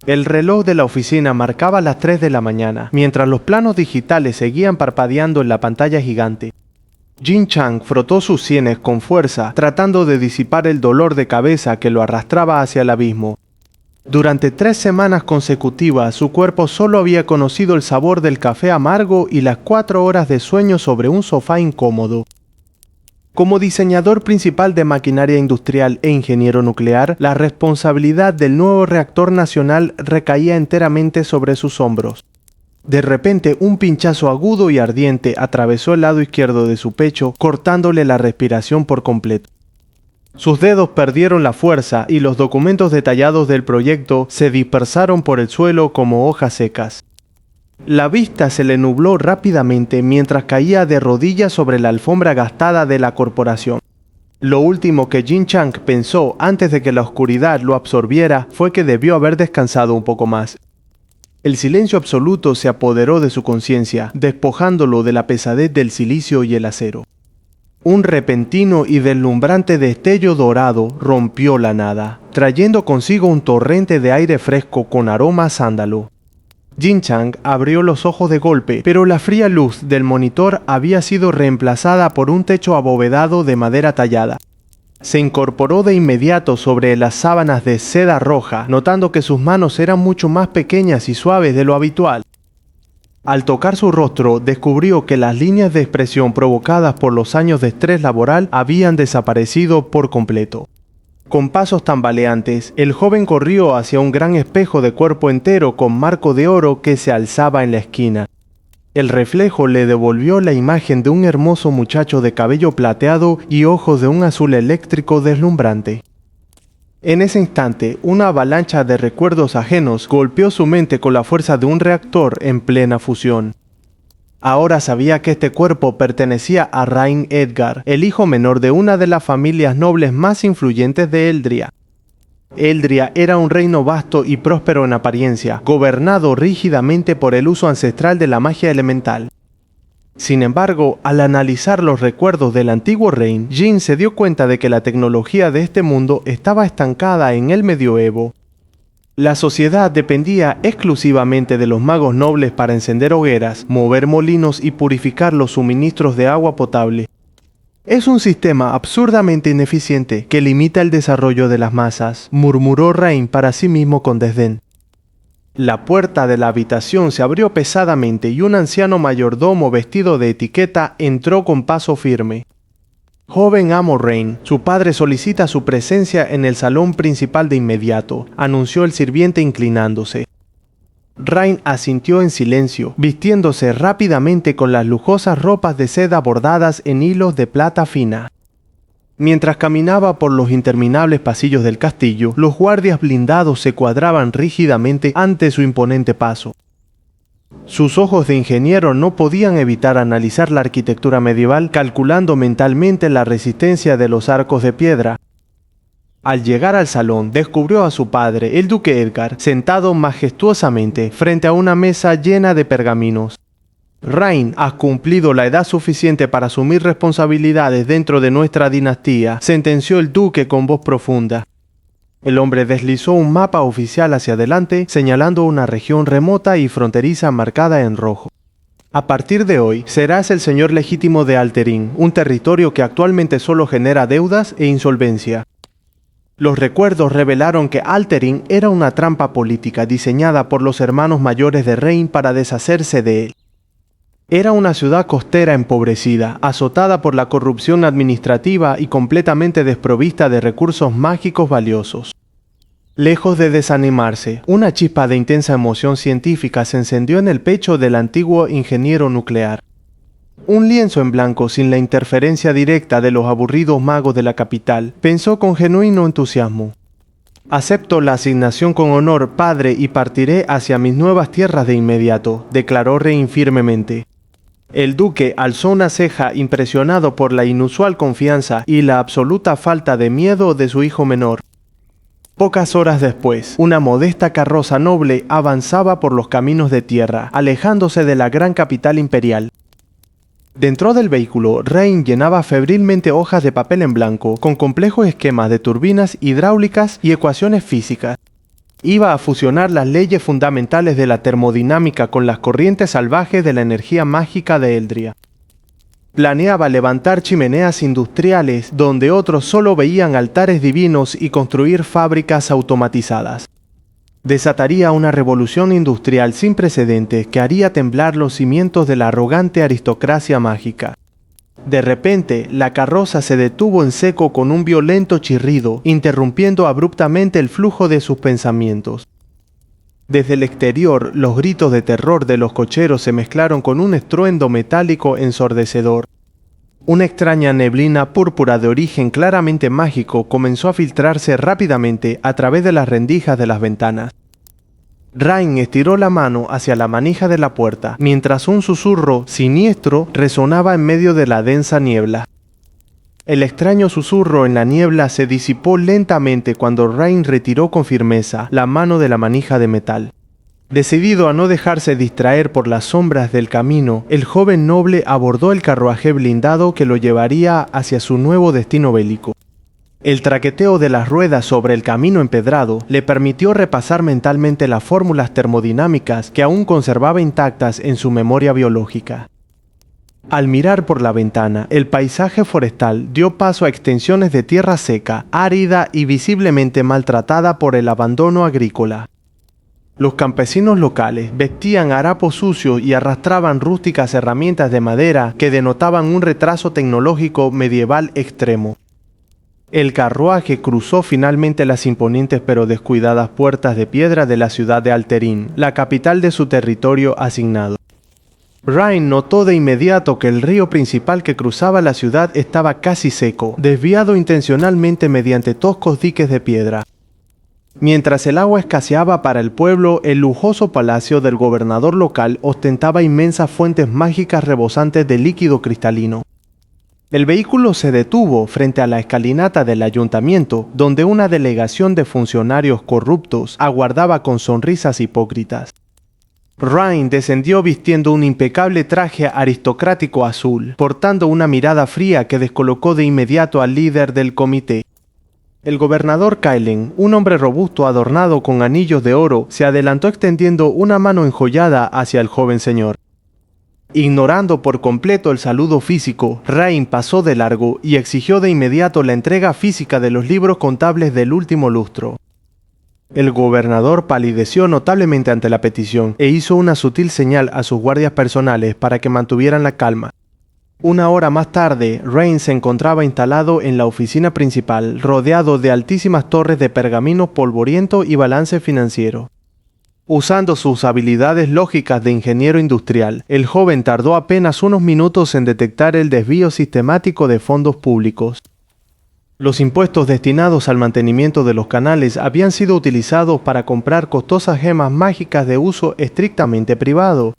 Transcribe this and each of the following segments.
El reloj de la oficina marcaba las 3 de la mañana, mientras los planos digitales seguían parpadeando en la pantalla gigante. Jin Chang frotó sus sienes con fuerza, tratando de disipar el dolor de cabeza que lo arrastraba hacia el abismo. Durante 3 semanas consecutivas, su cuerpo solo había conocido el sabor del café amargo y las 4 horas de sueño sobre un sofá incómodo. Como diseñador principal de maquinaria industrial e ingeniero nuclear, la responsabilidad del nuevo reactor nacional recaía enteramente sobre sus hombros. De repente, un pinchazo agudo y ardiente atravesó el lado izquierdo de su pecho, cortándole la respiración por completo. Sus dedos perdieron la fuerza y los documentos detallados del proyecto se dispersaron por el suelo como hojas secas. La vista se le nubló rápidamente mientras caía de rodillas sobre la alfombra gastada de la corporación. Lo último que Jin Chang pensó antes de que la oscuridad lo absorbiera fue que debió haber descansado un poco más. El silencio absoluto se apoderó de su conciencia, despojándolo de la pesadez del silicio y el acero. Un repentino y deslumbrante destello dorado rompió la nada, trayendo consigo un torrente de aire fresco con aroma a sándalo. Jin Chang abrió los ojos de golpe, pero la fría luz del monitor había sido reemplazada por un techo abovedado de madera tallada. Se incorporó de inmediato sobre las sábanas de seda roja, notando que sus manos eran mucho más pequeñas y suaves de lo habitual. Al tocar su rostro, descubrió que las líneas de expresión provocadas por los años de estrés laboral habían desaparecido por completo. Con pasos tambaleantes, el joven corrió hacia un gran espejo de cuerpo entero con marco de oro que se alzaba en la esquina. El reflejo le devolvió la imagen de un hermoso muchacho de cabello plateado y ojos de un azul eléctrico deslumbrante. En ese instante, una avalancha de recuerdos ajenos golpeó su mente con la fuerza de un reactor en plena fusión. Ahora sabía que este cuerpo pertenecía a Rain Edgar, el hijo menor de una de las familias nobles más influyentes de Eldria. Eldria era un reino vasto y próspero en apariencia, gobernado rígidamente por el uso ancestral de la magia elemental. Sin embargo, al analizar los recuerdos del antiguo Rein, Jin se dio cuenta de que la tecnología de este mundo estaba estancada en el medioevo. La sociedad dependía exclusivamente de los magos nobles para encender hogueras, mover molinos y purificar los suministros de agua potable. Es un sistema absurdamente ineficiente que limita el desarrollo de las masas, murmuró Rain para sí mismo con desdén. La puerta de la habitación se abrió pesadamente y un anciano mayordomo vestido de etiqueta entró con paso firme. Joven amo Rain, su padre solicita su presencia en el salón principal de inmediato, anunció el sirviente inclinándose. Rain asintió en silencio, vistiéndose rápidamente con las lujosas ropas de seda bordadas en hilos de plata fina. Mientras caminaba por los interminables pasillos del castillo, los guardias blindados se cuadraban rígidamente ante su imponente paso. Sus ojos de ingeniero no podían evitar analizar la arquitectura medieval, calculando mentalmente la resistencia de los arcos de piedra. Al llegar al salón, descubrió a su padre, el duque Edgar, sentado majestuosamente frente a una mesa llena de pergaminos. Rain, has cumplido la edad suficiente para asumir responsabilidades dentro de nuestra dinastía, sentenció el duque con voz profunda. El hombre deslizó un mapa oficial hacia adelante, señalando una región remota y fronteriza marcada en rojo. A partir de hoy, serás el señor legítimo de Alterin, un territorio que actualmente solo genera deudas e insolvencia. Los recuerdos revelaron que Alterin era una trampa política diseñada por los hermanos mayores de Rain para deshacerse de él. Era una ciudad costera empobrecida, azotada por la corrupción administrativa y completamente desprovista de recursos mágicos valiosos. Lejos de desanimarse, una chispa de intensa emoción científica se encendió en el pecho del antiguo ingeniero nuclear. Un lienzo en blanco sin la interferencia directa de los aburridos magos de la capital, pensó con genuino entusiasmo. Acepto la asignación con honor, padre, y partiré hacia mis nuevas tierras de inmediato, declaró Rain firmemente. El duque alzó una ceja impresionado por la inusual confianza y la absoluta falta de miedo de su hijo menor. Pocas horas después, una modesta carroza noble avanzaba por los caminos de tierra, alejándose de la gran capital imperial. Dentro del vehículo, Rain llenaba febrilmente hojas de papel en blanco, con complejos esquemas de turbinas hidráulicas y ecuaciones físicas. Iba a fusionar las leyes fundamentales de la termodinámica con las corrientes salvajes de la energía mágica de Eldria. Planeaba levantar chimeneas industriales donde otros solo veían altares divinos y construir fábricas automatizadas. Desataría una revolución industrial sin precedentes que haría temblar los cimientos de la arrogante aristocracia mágica. De repente, la carroza se detuvo en seco con un violento chirrido, interrumpiendo abruptamente el flujo de sus pensamientos. Desde el exterior, los gritos de terror de los cocheros se mezclaron con un estruendo metálico ensordecedor. Una extraña neblina púrpura de origen claramente mágico comenzó a filtrarse rápidamente a través de las rendijas de las ventanas. Rain estiró la mano hacia la manija de la puerta, mientras un susurro siniestro resonaba en medio de la densa niebla. El extraño susurro en la niebla se disipó lentamente cuando Rain retiró con firmeza la mano de la manija de metal. Decidido a no dejarse distraer por las sombras del camino, el joven noble abordó el carruaje blindado que lo llevaría hacia su nuevo destino bélico. El traqueteo de las ruedas sobre el camino empedrado le permitió repasar mentalmente las fórmulas termodinámicas que aún conservaba intactas en su memoria biológica. Al mirar por la ventana, el paisaje forestal dio paso a extensiones de tierra seca, árida y visiblemente maltratada por el abandono agrícola. Los campesinos locales vestían harapos sucios y arrastraban rústicas herramientas de madera que denotaban un retraso tecnológico medieval extremo. El carruaje cruzó finalmente las imponentes pero descuidadas puertas de piedra de la ciudad de Alterín, la capital de su territorio asignado. Rain notó de inmediato que el río principal que cruzaba la ciudad estaba casi seco, desviado intencionalmente mediante toscos diques de piedra. Mientras el agua escaseaba para el pueblo, el lujoso palacio del gobernador local ostentaba inmensas fuentes mágicas rebosantes de líquido cristalino. El vehículo se detuvo frente a la escalinata del ayuntamiento, donde una delegación de funcionarios corruptos aguardaba con sonrisas hipócritas. Rain descendió vistiendo un impecable traje aristocrático azul, portando una mirada fría que descolocó de inmediato al líder del comité. El gobernador Kaelen, un hombre robusto adornado con anillos de oro, se adelantó extendiendo una mano enjollada hacia el joven señor. Ignorando por completo el saludo físico, Rain pasó de largo y exigió de inmediato la entrega física de los libros contables del último lustro. El gobernador palideció notablemente ante la petición e hizo una sutil señal a sus guardias personales para que mantuvieran la calma. Una hora más tarde, Rain se encontraba instalado en la oficina principal, rodeado de altísimas torres de pergaminos polvorientos y balance financiero. Usando sus habilidades lógicas de ingeniero industrial, el joven tardó apenas unos minutos en detectar el desvío sistemático de fondos públicos. Los impuestos destinados al mantenimiento de los canales habían sido utilizados para comprar costosas gemas mágicas de uso estrictamente privado.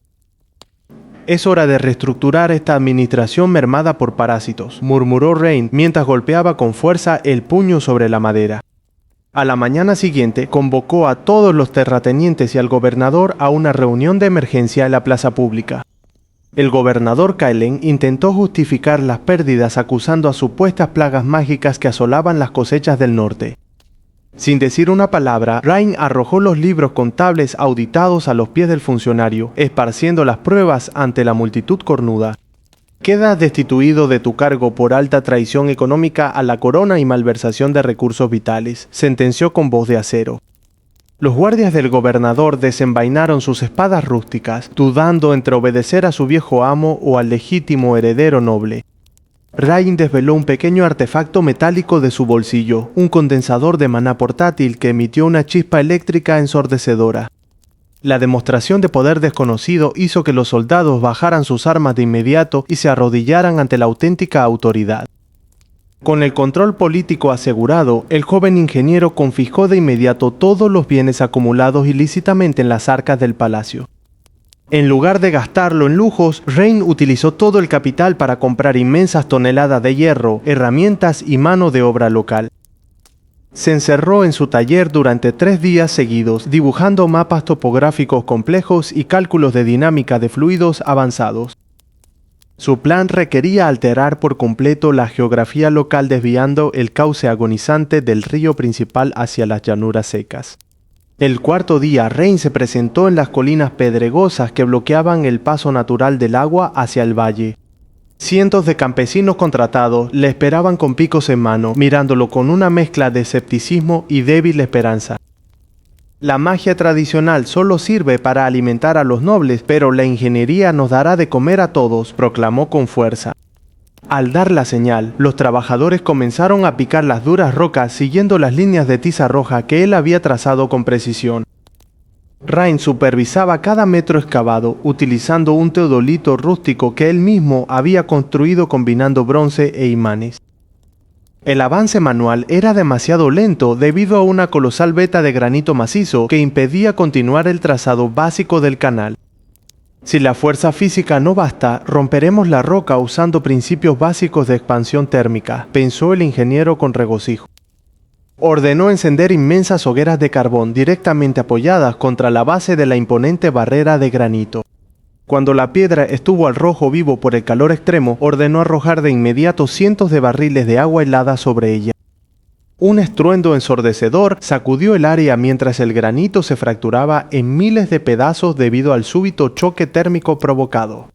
Es hora de reestructurar esta administración mermada por parásitos, murmuró Rain mientras golpeaba con fuerza el puño sobre la madera. A la mañana siguiente, convocó a todos los terratenientes y al gobernador a una reunión de emergencia en la plaza pública. El gobernador Kaelen intentó justificar las pérdidas acusando a supuestas plagas mágicas que asolaban las cosechas del norte. Sin decir una palabra, Rain arrojó los libros contables auditados a los pies del funcionario, esparciendo las pruebas ante la multitud cornuda. Quedas destituido de tu cargo por alta traición económica a la corona y malversación de recursos vitales, sentenció con voz de acero. Los guardias del gobernador desenvainaron sus espadas rústicas, dudando entre obedecer a su viejo amo o al legítimo heredero noble. Rain desveló un pequeño artefacto metálico de su bolsillo, un condensador de maná portátil que emitió una chispa eléctrica ensordecedora. La demostración de poder desconocido hizo que los soldados bajaran sus armas de inmediato y se arrodillaran ante la auténtica autoridad. Con el control político asegurado, el joven ingeniero confiscó de inmediato todos los bienes acumulados ilícitamente en las arcas del palacio. En lugar de gastarlo en lujos, Rain utilizó todo el capital para comprar inmensas toneladas de hierro, herramientas y mano de obra local. Se encerró en su taller durante 3 días seguidos, dibujando mapas topográficos complejos y cálculos de dinámica de fluidos avanzados. Su plan requería alterar por completo la geografía local desviando el cauce agonizante del río principal hacia las llanuras secas. El cuarto día, Rain se presentó en las colinas pedregosas que bloqueaban el paso natural del agua hacia el valle. Cientos de campesinos contratados le esperaban con picos en mano, mirándolo con una mezcla de escepticismo y débil esperanza. La magia tradicional solo sirve para alimentar a los nobles, pero la ingeniería nos dará de comer a todos, proclamó con fuerza. Al dar la señal, los trabajadores comenzaron a picar las duras rocas siguiendo las líneas de tiza roja que él había trazado con precisión. Rain supervisaba cada metro excavado, utilizando un teodolito rústico que él mismo había construido combinando bronce e imanes. El avance manual era demasiado lento debido a una colosal veta de granito macizo que impedía continuar el trazado básico del canal. Si la fuerza física no basta, romperemos la roca usando principios básicos de expansión térmica, pensó el ingeniero con regocijo. Ordenó encender inmensas hogueras de carbón directamente apoyadas contra la base de la imponente barrera de granito. Cuando la piedra estuvo al rojo vivo por el calor extremo, ordenó arrojar de inmediato cientos de barriles de agua helada sobre ella. Un estruendo ensordecedor sacudió el área mientras el granito se fracturaba en miles de pedazos debido al súbito choque térmico provocado.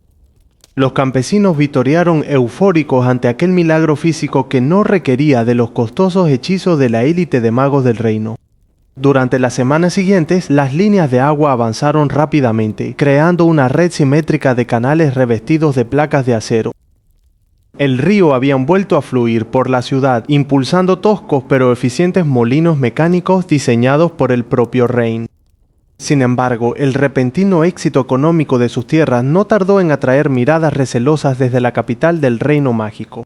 Los campesinos vitorearon eufóricos ante aquel milagro físico que no requería de los costosos hechizos de la élite de magos del reino. Durante las semanas siguientes, las líneas de agua avanzaron rápidamente, creando una red simétrica de canales revestidos de placas de acero. El río había vuelto a fluir por la ciudad, impulsando toscos pero eficientes molinos mecánicos diseñados por el propio Rain. Sin embargo, el repentino éxito económico de sus tierras no tardó en atraer miradas recelosas desde la capital del reino mágico.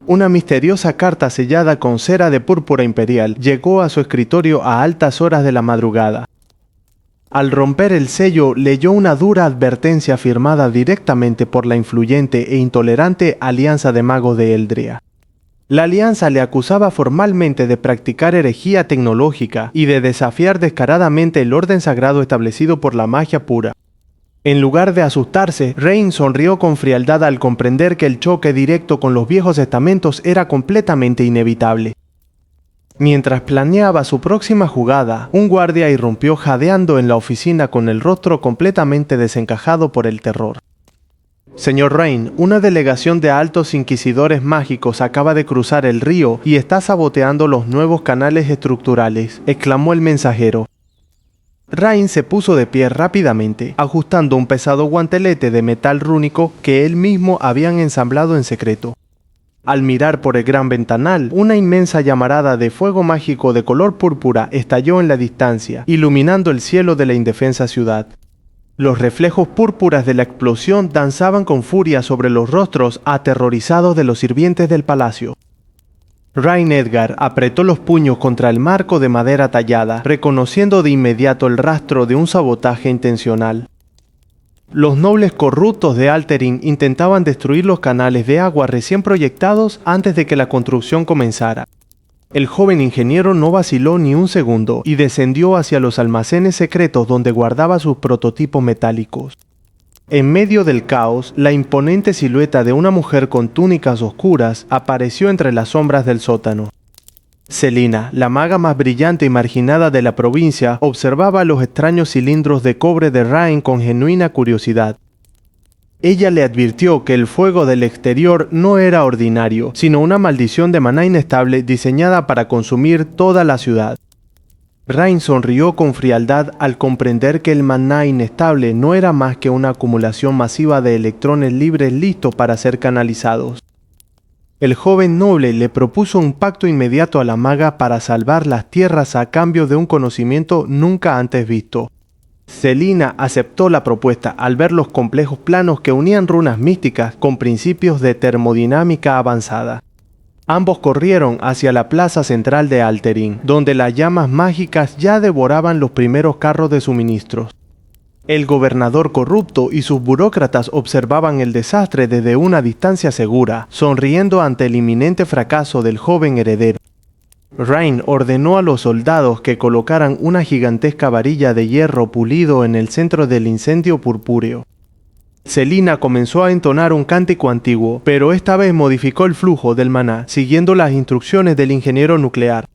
Una misteriosa carta sellada con cera de púrpura imperial llegó a su escritorio a altas horas de la madrugada. Al romper el sello, leyó una dura advertencia firmada directamente por la influyente e intolerante Alianza de Magos de Eldria. La alianza le acusaba formalmente de practicar herejía tecnológica y de desafiar descaradamente el orden sagrado establecido por la magia pura. En lugar de asustarse, Rain sonrió con frialdad al comprender que el choque directo con los viejos estamentos era completamente inevitable. Mientras planeaba su próxima jugada, un guardia irrumpió jadeando en la oficina con el rostro completamente desencajado por el terror. Señor Rain, una delegación de altos inquisidores mágicos acaba de cruzar el río y está saboteando los nuevos canales estructurales, exclamó el mensajero. Rain se puso de pie rápidamente, ajustando un pesado guantelete de metal rúnico que él mismo habían ensamblado en secreto. Al mirar por el gran ventanal, una inmensa llamarada de fuego mágico de color púrpura estalló en la distancia, iluminando el cielo de la indefensa ciudad. Los reflejos púrpuras de la explosión danzaban con furia sobre los rostros aterrorizados de los sirvientes del palacio. Rain Edgar apretó los puños contra el marco de madera tallada, reconociendo de inmediato el rastro de un sabotaje intencional. Los nobles corruptos de Alterin intentaban destruir los canales de agua recién proyectados antes de que la construcción comenzara. El joven ingeniero no vaciló ni un segundo y descendió hacia los almacenes secretos donde guardaba sus prototipos metálicos. En medio del caos, la imponente silueta de una mujer con túnicas oscuras apareció entre las sombras del sótano. Selina, la maga más brillante y marginada de la provincia, observaba los extraños cilindros de cobre de Rain con genuina curiosidad. Ella le advirtió que el fuego del exterior no era ordinario, sino una maldición de maná inestable diseñada para consumir toda la ciudad. Rain sonrió con frialdad al comprender que el maná inestable no era más que una acumulación masiva de electrones libres listos para ser canalizados. El joven noble le propuso un pacto inmediato a la maga para salvar las tierras a cambio de un conocimiento nunca antes visto. Selina aceptó la propuesta al ver los complejos planos que unían runas místicas con principios de termodinámica avanzada. Ambos corrieron hacia la plaza central de Alterin, donde las llamas mágicas ya devoraban los primeros carros de suministros. El gobernador corrupto y sus burócratas observaban el desastre desde una distancia segura, sonriendo ante el inminente fracaso del joven heredero. Rain ordenó a los soldados que colocaran una gigantesca varilla de hierro pulido en el centro del incendio purpúreo. Selina comenzó a entonar un cántico antiguo, pero esta vez modificó el flujo del maná, siguiendo las instrucciones del ingeniero nuclear.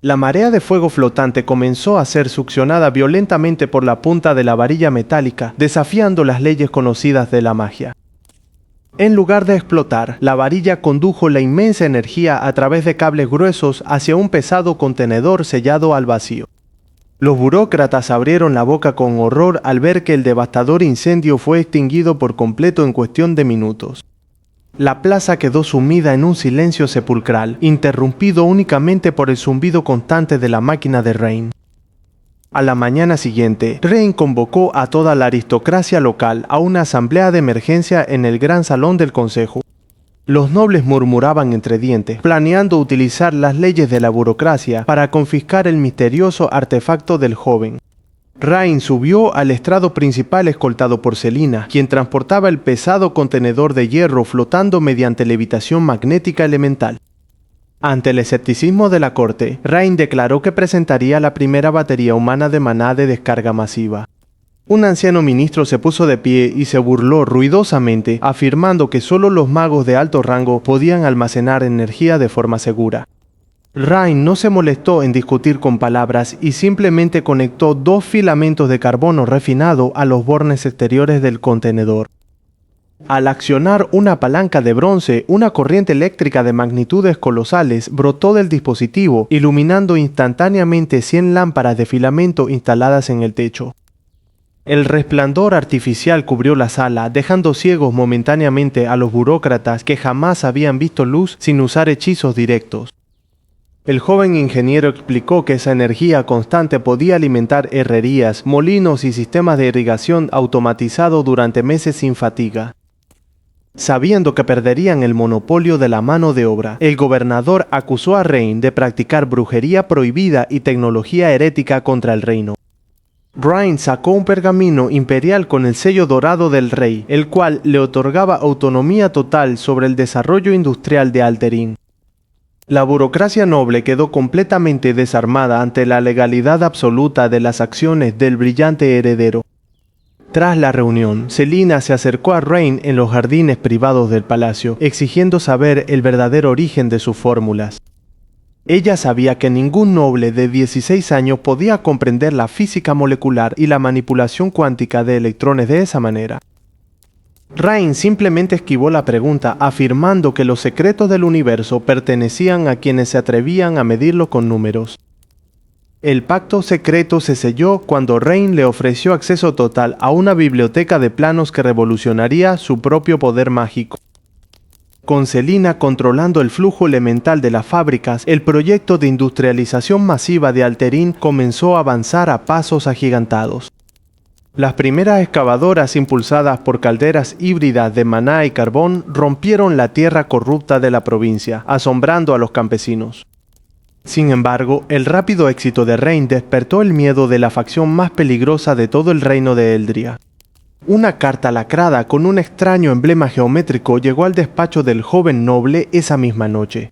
La marea de fuego flotante comenzó a ser succionada violentamente por la punta de la varilla metálica, desafiando las leyes conocidas de la magia. En lugar de explotar, la varilla condujo la inmensa energía a través de cables gruesos hacia un pesado contenedor sellado al vacío. Los burócratas abrieron la boca con horror al ver que el devastador incendio fue extinguido por completo en cuestión de minutos. La plaza quedó sumida en un silencio sepulcral, interrumpido únicamente por el zumbido constante de la máquina de Rain. A la mañana siguiente, Rain convocó a toda la aristocracia local a una asamblea de emergencia en el gran salón del consejo. Los nobles murmuraban entre dientes, planeando utilizar las leyes de la burocracia para confiscar el misterioso artefacto del joven. Rain subió al estrado principal escoltado por Selina, quien transportaba el pesado contenedor de hierro flotando mediante levitación magnética elemental. Ante el escepticismo de la corte, Rain declaró que presentaría la primera batería humana de maná de descarga masiva. Un anciano ministro se puso de pie y se burló ruidosamente, afirmando que solo los magos de alto rango podían almacenar energía de forma segura. Rain no se molestó en discutir con palabras y simplemente conectó 2 filamentos de carbono refinado a los bornes exteriores del contenedor. Al accionar una palanca de bronce, una corriente eléctrica de magnitudes colosales brotó del dispositivo, iluminando instantáneamente 100 lámparas de filamento instaladas en el techo. El resplandor artificial cubrió la sala, dejando ciegos momentáneamente a los burócratas que jamás habían visto luz sin usar hechizos directos. El joven ingeniero explicó que esa energía constante podía alimentar herrerías, molinos y sistemas de irrigación automatizado durante meses sin fatiga. Sabiendo que perderían el monopolio de la mano de obra, el gobernador acusó a Rain de practicar brujería prohibida y tecnología herética contra el reino. Rain sacó un pergamino imperial con el sello dorado del rey, el cual le otorgaba autonomía total sobre el desarrollo industrial de Alterín. La burocracia noble quedó completamente desarmada ante la legalidad absoluta de las acciones del brillante heredero. Tras la reunión, Selina se acercó a Rain en los jardines privados del palacio, exigiendo saber el verdadero origen de sus fórmulas. Ella sabía que ningún noble de 16 años podía comprender la física molecular y la manipulación cuántica de electrones de esa manera. Rain simplemente esquivó la pregunta, afirmando que los secretos del universo pertenecían a quienes se atrevían a medirlo con números. El pacto secreto se selló cuando Rain le ofreció acceso total a una biblioteca de planos que revolucionaría su propio poder mágico. Con Selina controlando el flujo elemental de las fábricas, el proyecto de industrialización masiva de Alterín comenzó a avanzar a pasos agigantados. Las primeras excavadoras impulsadas por calderas híbridas de maná y carbón rompieron la tierra corrupta de la provincia, asombrando a los campesinos. Sin embargo, el rápido éxito de Rain despertó el miedo de la facción más peligrosa de todo el reino de Eldria. Una carta lacrada con un extraño emblema geométrico llegó al despacho del joven noble esa misma noche.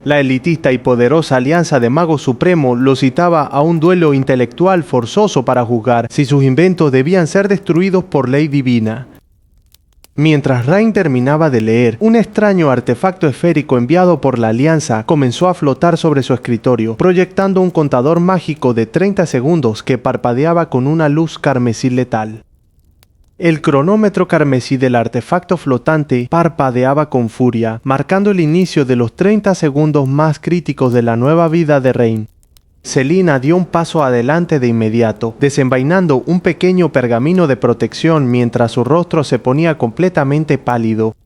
La elitista y poderosa Alianza de Magos Supremo lo citaba a un duelo intelectual forzoso para juzgar si sus inventos debían ser destruidos por ley divina. Mientras Rain terminaba de leer, un extraño artefacto esférico enviado por la Alianza comenzó a flotar sobre su escritorio, proyectando un contador mágico de 30 segundos que parpadeaba con una luz carmesí letal. El cronómetro carmesí del artefacto flotante parpadeaba con furia, marcando el inicio de los 30 segundos más críticos de la nueva vida de Rain. Selina dio un paso adelante de inmediato, desenvainando un pequeño pergamino de protección mientras su rostro se ponía completamente pálido.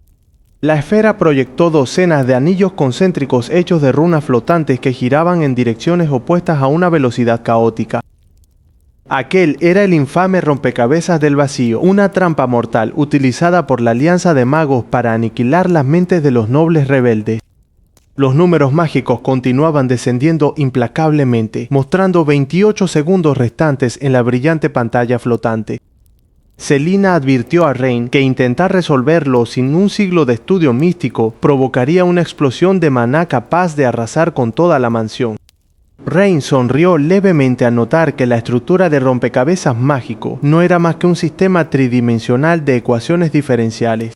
La esfera proyectó docenas de anillos concéntricos hechos de runas flotantes que giraban en direcciones opuestas a una velocidad caótica. Aquel era el infame rompecabezas del vacío, una trampa mortal utilizada por la Alianza de Magos para aniquilar las mentes de los nobles rebeldes. Los números mágicos continuaban descendiendo implacablemente, mostrando 28 segundos restantes en la brillante pantalla flotante. Selina advirtió a Rain que intentar resolverlo sin un siglo de estudio místico provocaría una explosión de maná capaz de arrasar con toda la mansión. Rain sonrió levemente al notar que la estructura de rompecabezas mágico no era más que un sistema tridimensional de ecuaciones diferenciales.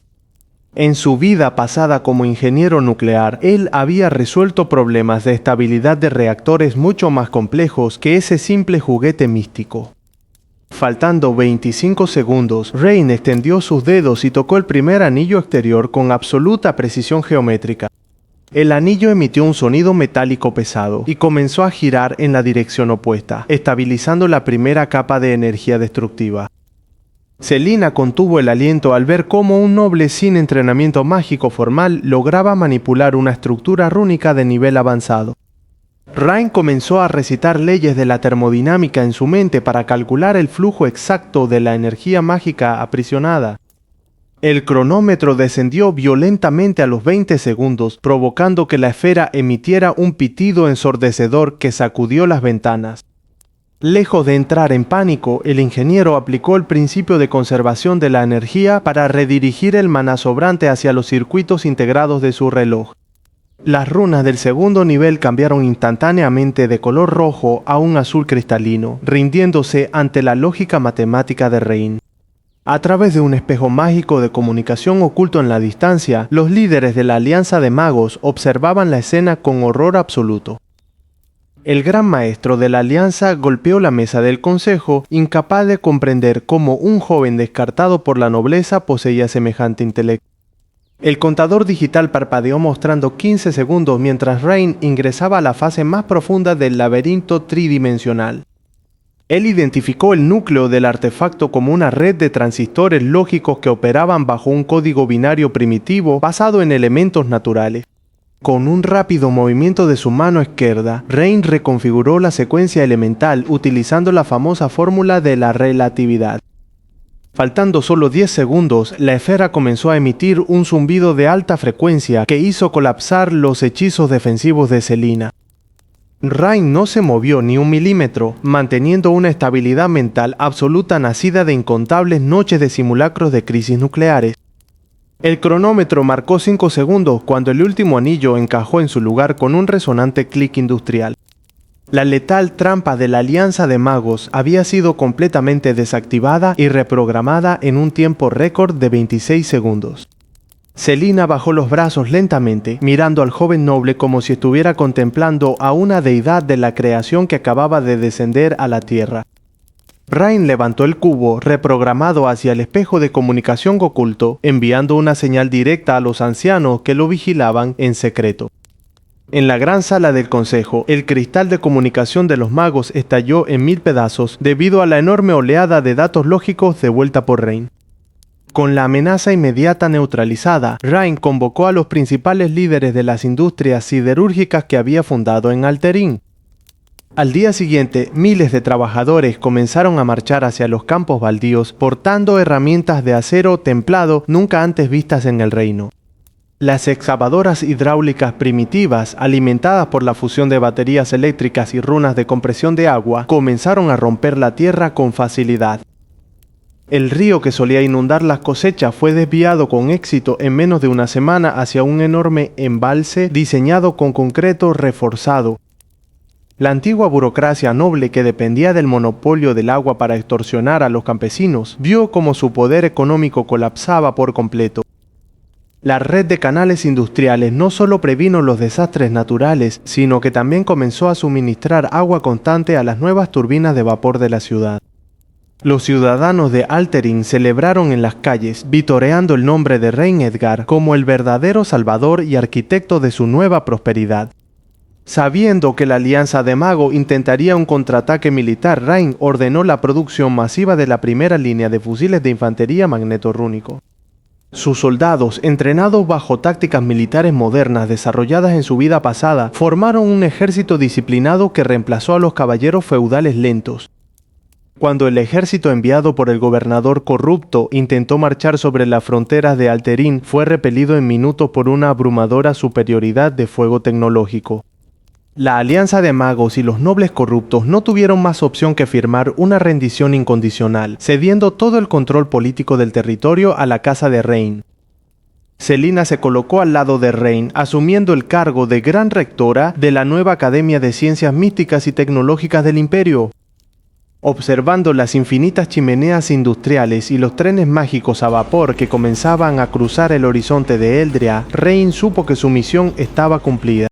En su vida pasada como ingeniero nuclear, él había resuelto problemas de estabilidad de reactores mucho más complejos que ese simple juguete místico. Faltando 25 segundos, Rain extendió sus dedos y tocó el primer anillo exterior con absoluta precisión geométrica. El anillo emitió un sonido metálico pesado y comenzó a girar en la dirección opuesta, estabilizando la primera capa de energía destructiva. Selina contuvo el aliento al ver cómo un noble sin entrenamiento mágico formal lograba manipular una estructura rúnica de nivel avanzado. Rain comenzó a recitar leyes de la termodinámica en su mente para calcular el flujo exacto de la energía mágica aprisionada. El cronómetro descendió violentamente a los 20 segundos, provocando que la esfera emitiera un pitido ensordecedor que sacudió las ventanas. Lejos de entrar en pánico, el ingeniero aplicó el principio de conservación de la energía para redirigir el maná sobrante hacia los circuitos integrados de su reloj. Las runas del segundo nivel cambiaron instantáneamente de color rojo a un azul cristalino, rindiéndose ante la lógica matemática de Rain. A través de un espejo mágico de comunicación oculto en la distancia, los líderes de la Alianza de Magos observaban la escena con horror absoluto. El gran maestro de la Alianza golpeó la mesa del consejo, incapaz de comprender cómo un joven descartado por la nobleza poseía semejante intelecto. El contador digital parpadeó mostrando 15 segundos mientras Rain ingresaba a la fase más profunda del laberinto tridimensional. Él identificó el núcleo del artefacto como una red de transistores lógicos que operaban bajo un código binario primitivo basado en elementos naturales. Con un rápido movimiento de su mano izquierda, Rain reconfiguró la secuencia elemental utilizando la famosa fórmula de la relatividad. Faltando solo 10 segundos, la esfera comenzó a emitir un zumbido de alta frecuencia que hizo colapsar los hechizos defensivos de Selina. Rain no se movió ni un milímetro, manteniendo una estabilidad mental absoluta nacida de incontables noches de simulacros de crisis nucleares. El cronómetro marcó 5 segundos cuando el último anillo encajó en su lugar con un resonante clic industrial. La letal trampa de la Alianza de Magos había sido completamente desactivada y reprogramada en un tiempo récord de 26 segundos. Selina bajó los brazos lentamente, mirando al joven noble como si estuviera contemplando a una deidad de la creación que acababa de descender a la tierra. Rain levantó el cubo reprogramado hacia el espejo de comunicación oculto, enviando una señal directa a los ancianos que lo vigilaban en secreto. En la gran sala del consejo, el cristal de comunicación de los magos estalló en 1000 pedazos debido a la enorme oleada de datos lógicos devuelta por Rain. Con la amenaza inmediata neutralizada, Rain convocó a los principales líderes de las industrias siderúrgicas que había fundado en Alterín. Al día siguiente, miles de trabajadores comenzaron a marchar hacia los campos baldíos portando herramientas de acero templado nunca antes vistas en el reino. Las excavadoras hidráulicas primitivas, alimentadas por la fusión de baterías eléctricas y runas de compresión de agua, comenzaron a romper la tierra con facilidad. El río que solía inundar las cosechas fue desviado con éxito en menos de una semana hacia un enorme embalse diseñado con concreto reforzado. La antigua burocracia noble que dependía del monopolio del agua para extorsionar a los campesinos vio cómo su poder económico colapsaba por completo. La red de canales industriales no solo previno los desastres naturales, sino que también comenzó a suministrar agua constante a las nuevas turbinas de vapor de la ciudad. Los ciudadanos de Alterín celebraron en las calles, vitoreando el nombre de Rain Edgar como el verdadero salvador y arquitecto de su nueva prosperidad. Sabiendo que la Alianza de Mago intentaría un contraataque militar, Rain ordenó la producción masiva de la primera línea de fusiles de infantería magnetorrúnico. Sus soldados, entrenados bajo tácticas militares modernas desarrolladas en su vida pasada, formaron un ejército disciplinado que reemplazó a los caballeros feudales lentos. Cuando el ejército enviado por el gobernador corrupto intentó marchar sobre las fronteras de Alterín, fue repelido en minutos por una abrumadora superioridad de fuego tecnológico. La Alianza de Magos y los nobles corruptos no tuvieron más opción que firmar una rendición incondicional, cediendo todo el control político del territorio a la casa de Rain. Selina se colocó al lado de Rain, asumiendo el cargo de gran rectora de la nueva Academia de Ciencias Místicas y Tecnológicas del Imperio. Observando las infinitas chimeneas industriales y los trenes mágicos a vapor que comenzaban a cruzar el horizonte de Eldria, Rain supo que su misión estaba cumplida.